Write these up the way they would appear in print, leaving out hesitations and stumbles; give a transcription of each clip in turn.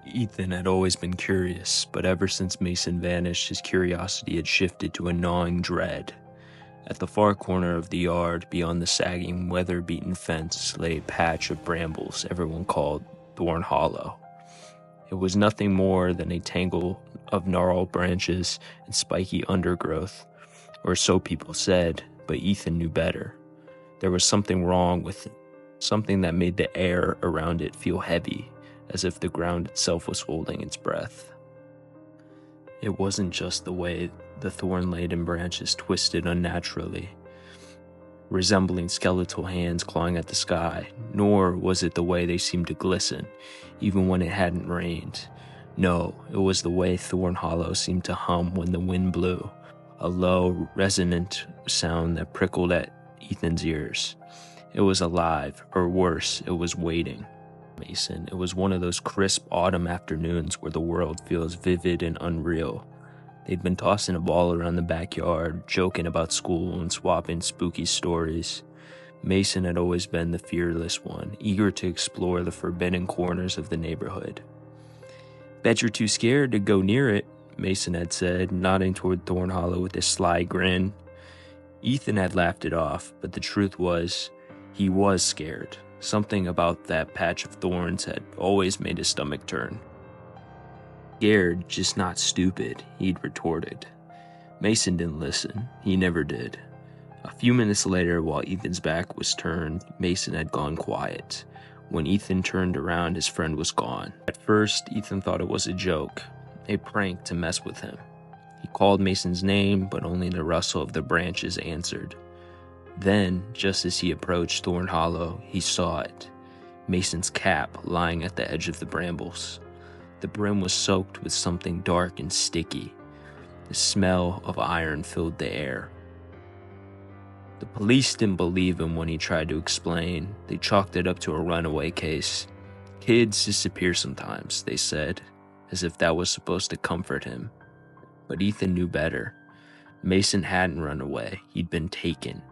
Ethan had always been curious, but ever since Mason vanished, his curiosity had shifted to a gnawing dread. At the far corner of the yard, beyond the sagging, weather-beaten fence, lay a patch of brambles everyone called Thorn Hollow. It was nothing more than a tangle of gnarled branches and spiky undergrowth, or so people said, but Ethan knew better. There was something wrong with it, something that made the air around it feel heavy, as if the ground itself was holding its breath. It wasn't just the way the thorn-laden branches twisted unnaturally, resembling skeletal hands clawing at the sky, nor was it the way they seemed to glisten, even when it hadn't rained. No, it was the way Thorn Hollow seemed to hum when the wind blew, a low, resonant sound that prickled at Ethan's ears. It was alive, or worse, it was waiting. Mason, it was one of those crisp autumn afternoons where the world feels vivid and unreal. They'd been tossing a ball around the backyard, joking about school and swapping spooky stories. Mason had always been the fearless one, eager to explore the forbidden corners of the neighborhood. "Bet you're too scared to go near it," Mason had said, nodding toward Thorn Hollow with a sly grin. Ethan had laughed it off, but the truth was, he was scared. Something about that patch of thorns had always made his stomach turn. "Scared, just not stupid," he'd retorted. Mason didn't listen. He never did. A few minutes later, while Ethan's back was turned, Mason had gone quiet. When Ethan turned around, his friend was gone. At first, Ethan thought it was a joke, a prank to mess with him. He called Mason's name, but only the rustle of the branches answered. Then, just as he approached Thorn Hollow, he saw it. Mason's cap lying at the edge of the brambles. The brim was soaked with something dark and sticky. The smell of iron filled the air. The police didn't believe him when he tried to explain. They chalked it up to a runaway case. "Kids disappear sometimes," they said, as if that was supposed to comfort him. But Ethan knew better. Mason hadn't run away. He'd been taken.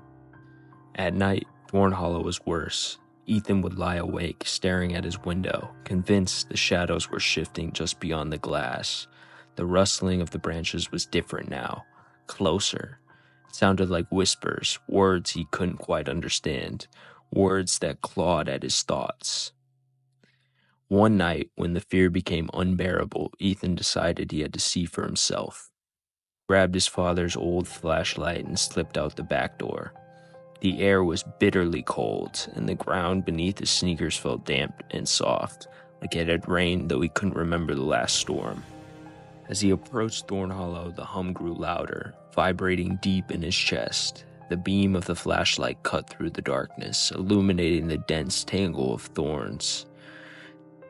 At night, Thorn Hollow was worse. Ethan would lie awake, staring at his window, convinced the shadows were shifting just beyond the glass. The rustling of the branches was different now, closer. It sounded like whispers, words he couldn't quite understand, words that clawed at his thoughts. One night, when the fear became unbearable, Ethan decided he had to see for himself. He grabbed his father's old flashlight and slipped out the back door. The air was bitterly cold, and the ground beneath his sneakers felt damp and soft, like it had rained, though he couldn't remember the last storm. As he approached Thorn Hollow, the hum grew louder, vibrating deep in his chest. The beam of the flashlight cut through the darkness, illuminating the dense tangle of thorns.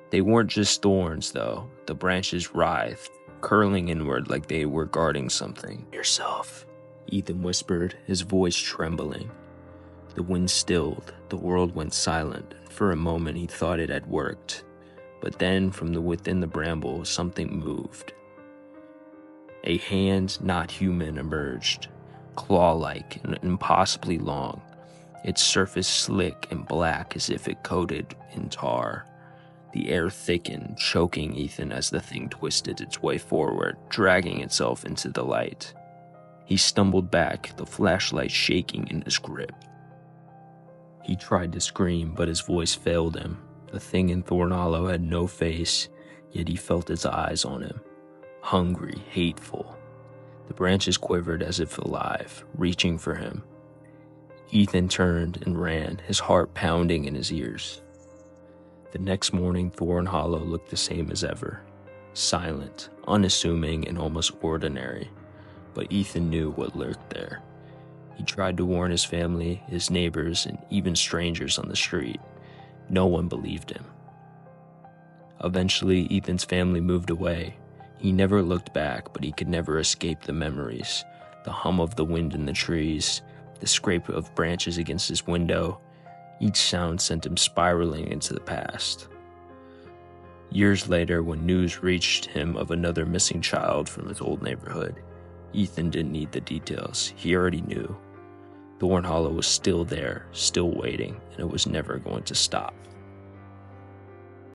They weren't just thorns, though. The branches writhed, curling inward like they were guarding something. "Yourself," Ethan whispered, his voice trembling. The wind stilled, the world went silent. For a moment he thought it had worked. But then, from within the bramble, something moved. A hand not human emerged, claw-like and impossibly long, its surface slick and black as if it coated in tar. The air thickened, choking Ethan as the thing twisted its way forward, dragging itself into the light. He stumbled back, the flashlight shaking in his grip. He tried to scream, but his voice failed him. The thing in Thorn Hollow had no face, yet he felt its eyes on him. Hungry, hateful. The branches quivered as if alive, reaching for him. Ethan turned and ran, his heart pounding in his ears. The next morning, Thorn Hollow looked the same as ever. Silent, unassuming, and almost ordinary. But Ethan knew what lurked there. He tried to warn his family, his neighbors, and even strangers on the street. No one believed him. Eventually, Ethan's family moved away. He never looked back, but he could never escape the memories. The hum of the wind in the trees, the scrape of branches against his window. Each sound sent him spiraling into the past. Years later, when news reached him of another missing child from his old neighborhood, Ethan didn't need the details. He already knew. Thorn Hollow was still there, still waiting, and it was never going to stop.